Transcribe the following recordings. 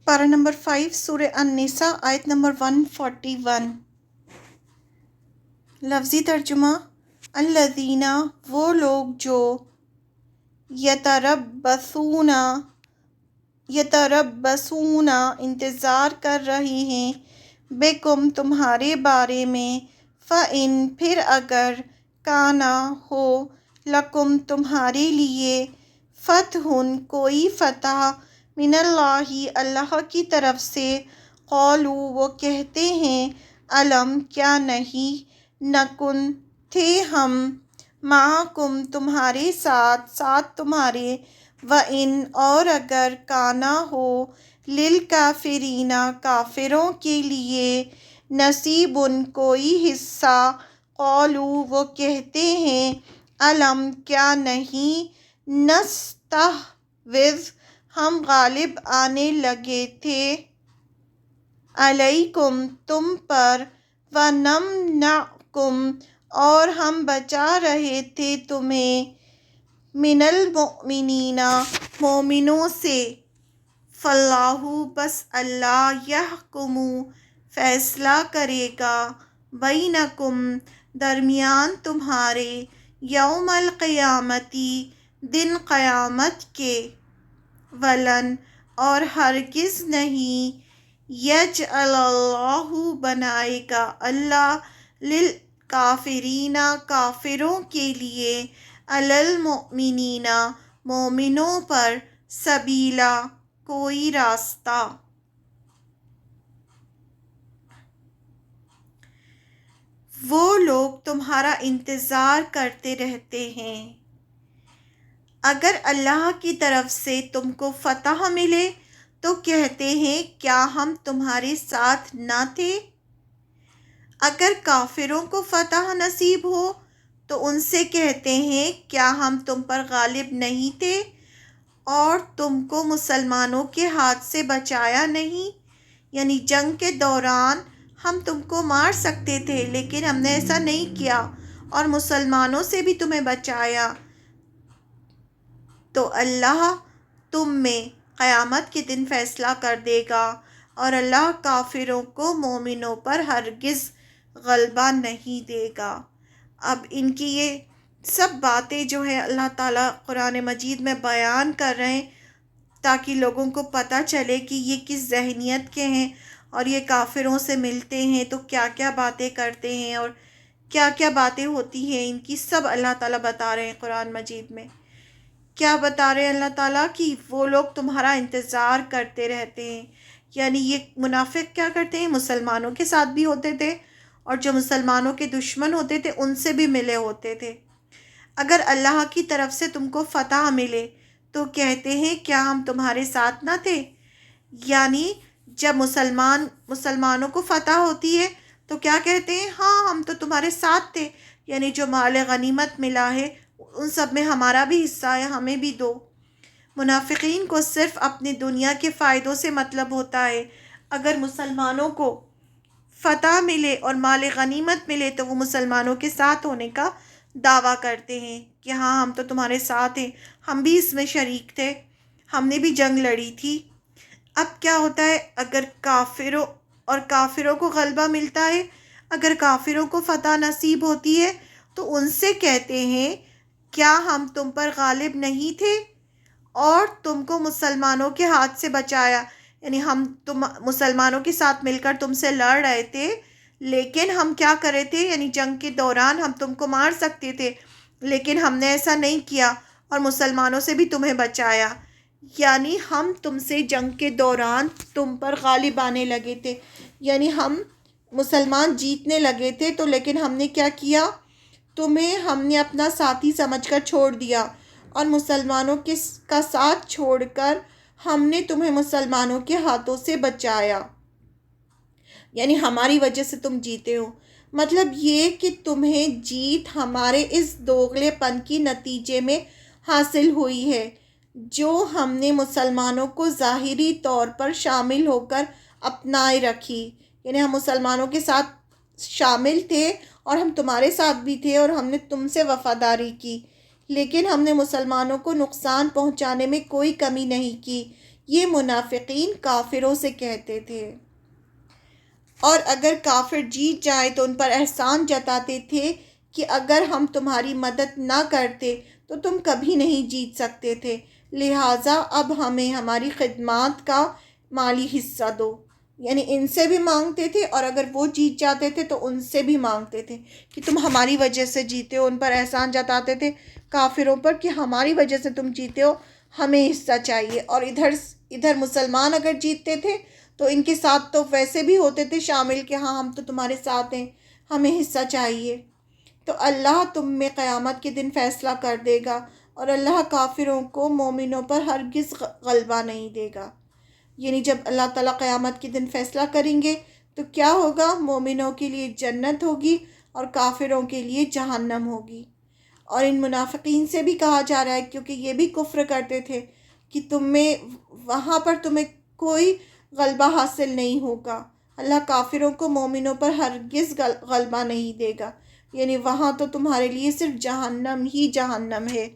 پارہ نمبر 5 سورہ النساء آیت نمبر 141۔ لفظی ترجمہ: الذین وہ لوگ جو یتربصون انتظار کر رہے ہیں بکم تمہارے بارے میں، فإن پھر اگر کانا ہو لکم تمہارے لیے فتح کوئی فتح من اللہ اللہ کی طرف سے، قالوا وہ کہتے ہیں علم کیا نہیں، نکن تھے ہم، معکم تمہارے ساتھ تمہارے، وَإِنْ اور اگر کانا ہو للکافرین کافروں کے لیے نصیب کوئی حصہ، قالوا وہ کہتے ہیں علم کیا نہیں، نستحوذ ہم غالب آنے لگے تھے، علیکم تم پر، ونمنعکم اور ہم بچا رہے تھے تمہیں، من المؤمنین مومنوں سے، فاللہ بس اللہ یحکم فیصلہ کرے گا، بینکم درمیان تمہارے، یوم القیامت دن قیامت کے، ولن اور ہرگز نہیں، یجعل اللہ بنائے گا اللہ، للکافرین کافروں کے لیے، علی المؤمنین مومنوں پر، سبیلا کوئی راستہ۔ وہ لوگ تمہارا انتظار کرتے رہتے ہیں، اگر اللہ کی طرف سے تم کو فتح ملے تو کہتے ہیں کیا ہم تمہارے ساتھ نہ تھے، اگر کافروں کو فتح نصیب ہو تو ان سے کہتے ہیں کیا ہم تم پر غالب نہیں تھے اور تم کو مسلمانوں کے ہاتھ سے بچایا نہیں، یعنی جنگ کے دوران ہم تم کو مار سکتے تھے لیکن ہم نے ایسا نہیں کیا اور مسلمانوں سے بھی تمہیں بچایا، تو اللہ تم میں قیامت کے دن فیصلہ کر دے گا، اور اللہ کافروں کو مومنوں پر ہرگز غلبہ نہیں دے گا۔ اب ان کی یہ سب باتیں جو ہے اللہ تعالیٰ قرآن مجید میں بیان کر رہے ہیں تاکہ لوگوں کو پتہ چلے کہ یہ کس ذہنیت کے ہیں، اور یہ کافروں سے ملتے ہیں تو کیا کیا باتیں کرتے ہیں اور کیا کیا باتیں ہوتی ہیں ان کی، سب اللہ تعالیٰ بتا رہے ہیں قرآن مجید میں۔ کیا بتا رہے ہیں اللہ تعالیٰ کہ وہ لوگ تمہارا انتظار کرتے رہتے ہیں، یعنی یہ منافق کیا کرتے ہیں، مسلمانوں کے ساتھ بھی ہوتے تھے اور جو مسلمانوں کے دشمن ہوتے تھے ان سے بھی ملے ہوتے تھے، اگر اللہ کی طرف سے تم کو فتح ملے تو کہتے ہیں کیا ہم تمہارے ساتھ نہ تھے، یعنی جب مسلمانوں کو فتح ہوتی ہے تو کیا کہتے ہیں، ہاں ہم تو تمہارے ساتھ تھے، یعنی جو مال غنیمت ملا ہے ان سب میں ہمارا بھی حصہ ہے، ہمیں بھی دو۔ منافقین کو صرف اپنی دنیا کے فائدوں سے مطلب ہوتا ہے، اگر مسلمانوں کو فتح ملے اور مال غنیمت ملے تو وہ مسلمانوں کے ساتھ ہونے کا دعویٰ کرتے ہیں کہ ہاں ہم تو تمہارے ساتھ ہیں، ہم بھی اس میں شریک تھے، ہم نے بھی جنگ لڑی تھی۔ اب کیا ہوتا ہے، اگر کافروں کو غلبہ ملتا ہے، اگر کافروں کو فتح نصیب ہوتی ہے تو ان سے کہتے ہیں کیا ہم تم پر غالب نہیں تھے اور تم کو مسلمانوں کے ہاتھ سے بچایا، یعنی تم مسلمانوں کے ساتھ مل کر تم سے لڑ رہے تھے لیکن ہم کیا کر رہے تھے، یعنی جنگ کے دوران ہم تم کو مار سکتے تھے لیکن ہم نے ایسا نہیں کیا اور مسلمانوں سے بھی تمہیں بچایا، یعنی ہم تم سے جنگ کے دوران تم پر غالب آنے لگے تھے، یعنی ہم مسلمان جیتنے لگے تھے تو لیکن ہم نے کیا کیا، تمہیں ہم نے اپنا ساتھی سمجھ کر چھوڑ دیا، اور مسلمانوں کا ساتھ چھوڑ کر ہم نے تمہیں مسلمانوں کے ہاتھوں سے بچایا، یعنی ہماری وجہ سے تم جیتے ہو، مطلب یہ کہ تمہیں جیت ہمارے اس دوغلے پن کی نتیجے میں حاصل ہوئی ہے، جو ہم نے مسلمانوں کو ظاہری طور پر شامل ہو کر اپنائے رکھی، یعنی ہم مسلمانوں کے ساتھ شامل تھے اور ہم تمہارے ساتھ بھی تھے اور ہم نے تم سے وفاداری کی، لیکن ہم نے مسلمانوں کو نقصان پہنچانے میں کوئی کمی نہیں کی، یہ منافقین کافروں سے کہتے تھے، اور اگر کافر جیت جائیں تو ان پر احسان جتاتے تھے کہ اگر ہم تمہاری مدد نہ کرتے تو تم کبھی نہیں جیت سکتے تھے، لہٰذا اب ہمیں ہماری خدمات کا مالی حصہ دو۔ یعنی ان سے بھی مانگتے تھے، اور اگر وہ جیت جاتے تھے تو ان سے بھی مانگتے تھے کہ تم ہماری وجہ سے جیتے ہو۔ ان پر احسان جتاتے تھے کافروں پر کہ ہماری وجہ سے تم جیتے ہو، ہمیں حصہ چاہیے۔ اور ادھر مسلمان اگر جیتتے تھے تو ان کے ساتھ تو ویسے بھی ہوتے تھے شامل کہ ہاں ہم تو تمہارے ساتھ ہیں، ہمیں حصہ چاہیے۔ تو اللہ تم میں قیامت کے دن فیصلہ کر دے گا، اور اللہ کافروں کو مومنوں پر ہرگز غلبہ نہیں دے گا۔ یعنی جب اللہ تعالیٰ قیامت کے دن فیصلہ کریں گے تو کیا ہوگا؟ مومنوں کے لیے جنت ہوگی اور کافروں کے لیے جہنم ہوگی۔ اور ان منافقین سے بھی کہا جا رہا ہے، کیونکہ یہ بھی کفر کرتے تھے، کہ وہاں پر تمہیں کوئی غلبہ حاصل نہیں ہوگا، اللہ کافروں کو مومنوں پر ہرگز غلبہ نہیں دے گا، یعنی وہاں تو تمہارے لیے صرف جہنم ہی جہنم ہے۔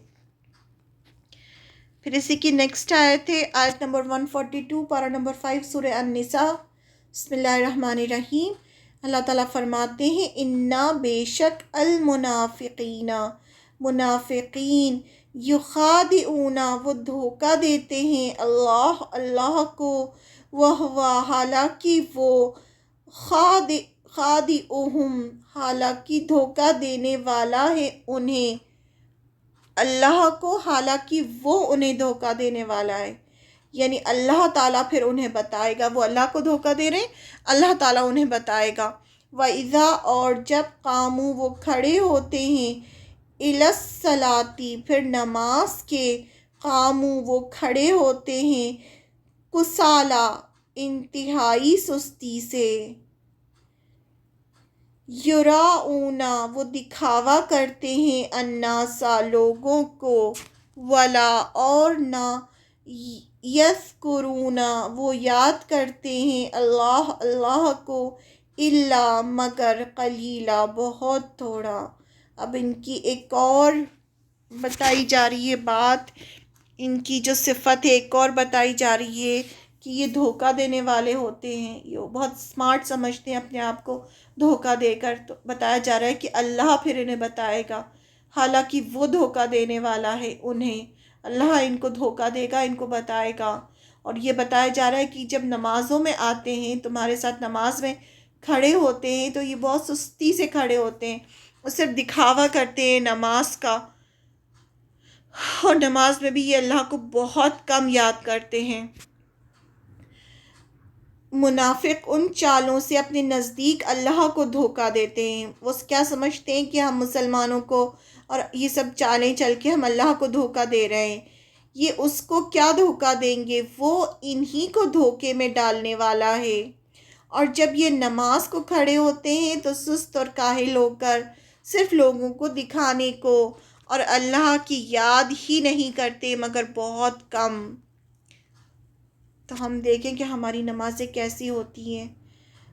پھر اسی کی نیکسٹ آیت ہے آیت نمبر 142 پارہ نمبر 5 سورہ النساء۔ بسم اللہ الرحمن الرحیم۔ اللہ تعالیٰ فرماتے ہیں انا بے شک المنافقین، منافقین، یخادعون وہ دھوکہ دیتے ہیں اللہ کو، وہو حالانکہ وہ خادعہم حالانکہ دھوکہ دینے والا ہے انہیں، اللہ کو حالانکہ وہ انہیں دھوکہ دینے والا ہے۔ یعنی اللہ تعالیٰ پھر انہیں بتائے گا، وہ اللہ کو دھوکہ دے رہے ہیں، اللہ تعالیٰ انہیں بتائے گا۔ وَإِذَا اور جب قاموا وہ کھڑے ہوتے ہیں، إِلَى الصَّلَاةِ پھر نماز کے، قاموا وہ کھڑے ہوتے ہیں، کسالى انتہائی سستی سے، یراؤون وہ دکھاوا کرتے ہیں، الناس لوگوں کو، ولا اور نہ، یذکرون وہ یاد کرتے ہیں، اللہ کو، الا مگر، قلیلا بہت تھوڑا۔ اب ان کی ایک اور بتائی جا رہی ہے بات، ان کی جو صفت ہے ایک اور بتائی جا رہی ہے کہ یہ دھوکہ دینے والے ہوتے ہیں، یہ بہت سمارٹ سمجھتے ہیں اپنے آپ کو دھوکہ دے کر۔ تو بتایا جا رہا ہے کہ اللہ پھر انہیں بتائے گا، حالانکہ وہ دھوکہ دینے والا ہے انہیں، اللہ ان کو دھوکہ دے گا، ان کو بتائے گا۔ اور یہ بتایا جا رہا ہے کہ جب نمازوں میں آتے ہیں، تمہارے ساتھ نماز میں کھڑے ہوتے ہیں تو یہ بہت سستی سے کھڑے ہوتے ہیں، وہ صرف دکھاوا کرتے ہیں نماز کا، اور نماز میں بھی یہ اللہ کو بہت کم یاد کرتے ہیں۔ منافق ان چالوں سے اپنے نزدیک اللہ کو دھوکہ دیتے ہیں، وہ کیا سمجھتے ہیں کہ ہم مسلمانوں کو، اور یہ سب چالیں چل کے ہم اللہ کو دھوکہ دے رہے ہیں، یہ اس کو کیا دھوکہ دیں گے، وہ انہی کو دھوکے میں ڈالنے والا ہے۔ اور جب یہ نماز کو کھڑے ہوتے ہیں تو سست اور کاہل ہو کر صرف لوگوں کو دکھانے کو، اور اللہ کی یاد ہی نہیں کرتے مگر بہت کم۔ تو ہم دیکھیں کہ ہماری نمازیں کیسی ہوتی ہیں۔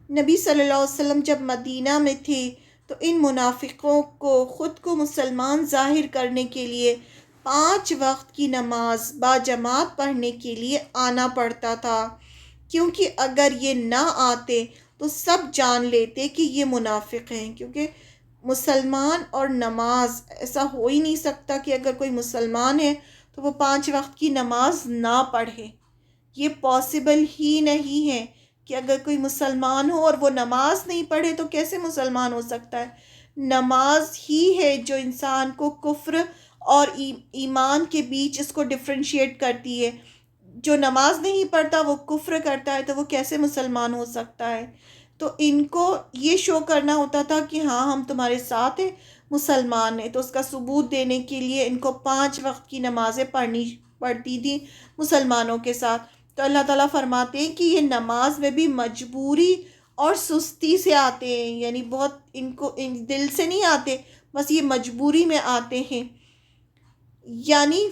نبی صلی اللہ علیہ وسلم جب مدینہ میں تھے تو ان منافقوں کو خود کو مسلمان ظاہر کرنے کے لیے 5 وقت کی نماز باجماعت پڑھنے کے لیے آنا پڑتا تھا، کیونکہ اگر یہ نہ آتے تو سب جان لیتے کہ یہ منافق ہیں، کیونکہ مسلمان اور نماز ایسا ہو ہی نہیں سکتا کہ اگر کوئی مسلمان ہے تو وہ 5 وقت کی نماز نہ پڑھے، یہ پاسبل ہی نہیں ہے کہ اگر کوئی مسلمان ہو اور وہ نماز نہیں پڑھے تو کیسے مسلمان ہو سکتا ہے؟ نماز ہی ہے جو انسان کو کفر اور ایمان کے بیچ اس کو ڈفرینشیٹ کرتی ہے۔ جو نماز نہیں پڑھتا وہ کفر کرتا ہے، تو وہ کیسے مسلمان ہو سکتا ہے؟ تو ان کو یہ شو کرنا ہوتا تھا کہ ہاں ہم تمہارے ساتھ ہیں، مسلمان ہیں، تو اس کا ثبوت دینے کے لیے ان کو 5 وقت کی نمازیں پڑھنی پڑتی تھی مسلمانوں کے ساتھ۔ تو اللہ تعالیٰ فرماتے ہیں کہ یہ نماز میں بھی مجبوری اور سستی سے آتے ہیں، یعنی بہت ان دل سے نہیں آتے، بس یہ مجبوری میں آتے ہیں۔ یعنی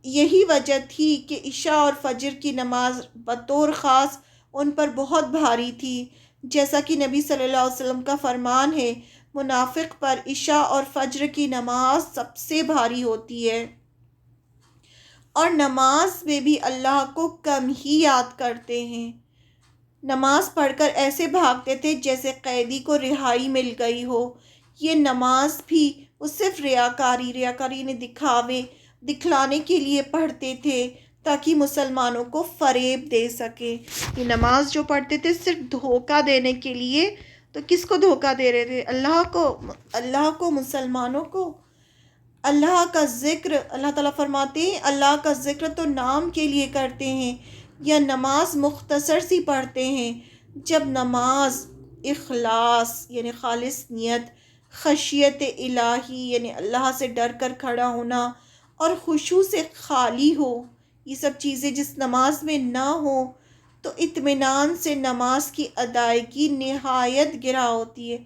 یہی وجہ تھی کہ عشاء اور فجر کی نماز بطور خاص ان پر بہت بھاری تھی، جیسا کہ نبی صلی اللہ علیہ وسلم کا فرمان ہے، منافق پر عشاء اور فجر کی نماز سب سے بھاری ہوتی ہے۔ اور نماز میں بھی اللہ کو کم ہی یاد کرتے ہیں۔ نماز پڑھ کر ایسے بھاگتے تھے جیسے قیدی کو رہائی مل گئی ہو۔ یہ نماز بھی وہ صرف ریاکاری نے دکھلانے کے لیے پڑھتے تھے تاکہ مسلمانوں کو فریب دے سکے۔ یہ نماز جو پڑھتے تھے صرف دھوکہ دینے کے لیے، تو کس کو دھوکہ دے رہے تھے؟ اللہ کو، مسلمانوں کو۔ اللہ کا ذکر، اللہ تعالیٰ فرماتے ہیں اللہ کا ذکر تو نام کے لیے کرتے ہیں یا نماز مختصر سی پڑھتے ہیں۔ جب نماز اخلاص یعنی خالص نیت، خشیت الہی یعنی اللہ سے ڈر کر کھڑا ہونا اور خشوع سے خالی ہو، یہ سب چیزیں جس نماز میں نہ ہو تو اطمینان سے نماز کی ادائیگی نہایت گرا ہوتی ہے۔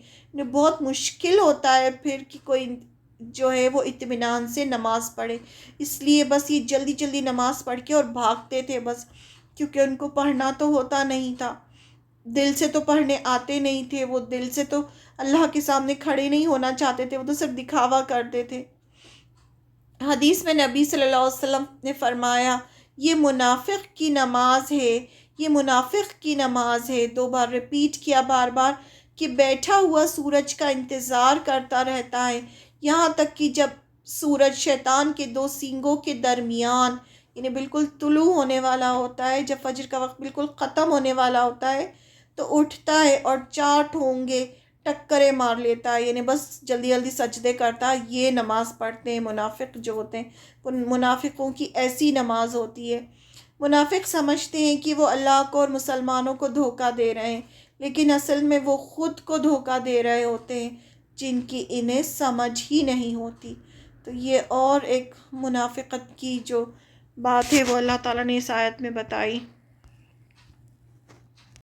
بہت مشکل ہوتا ہے پھر کہ کوئی جو ہے وہ اطمینان سے نماز پڑھے۔ اس لیے بس یہ جلدی جلدی نماز پڑھ کے اور بھاگتے تھے بس، کیونکہ ان کو پڑھنا تو ہوتا نہیں تھا، دل سے تو پڑھنے آتے نہیں تھے، وہ دل سے تو اللہ کے سامنے کھڑے نہیں ہونا چاہتے تھے، وہ تو صرف دکھاوا کرتے تھے۔ حدیث میں نبی صلی اللہ علیہ وسلم نے فرمایا یہ منافق کی نماز ہے، یہ منافق کی نماز ہے۔ 2 بار ریپیٹ کیا بار بار کہ بیٹھا ہوا سورج کا انتظار کرتا رہتا ہے یہاں تک کہ جب سورج شیطان کے 2 سینگوں کے درمیان یعنی بالکل طلوع ہونے والا ہوتا ہے، جب فجر کا وقت بالکل ختم ہونے والا ہوتا ہے تو اٹھتا ہے اور 4 ٹھونگے ٹکرے مار لیتا ہے، یعنی بس جلدی جلدی سجدے کرتا ہے۔ یہ نماز پڑھتے ہیں منافق جو ہوتے ہیں، منافقوں کی ایسی نماز ہوتی ہے۔ منافق سمجھتے ہیں کہ وہ اللہ کو اور مسلمانوں کو دھوکہ دے رہے ہیں، لیکن اصل میں وہ خود کو دھوکہ دے رہے ہوتے ہیں جن کی انہیں سمجھ ہی نہیں ہوتی۔ تو یہ اور ایک منافقت کی جو بات ہے وہ اللہ تعالیٰ نے اس آیت میں بتائی۔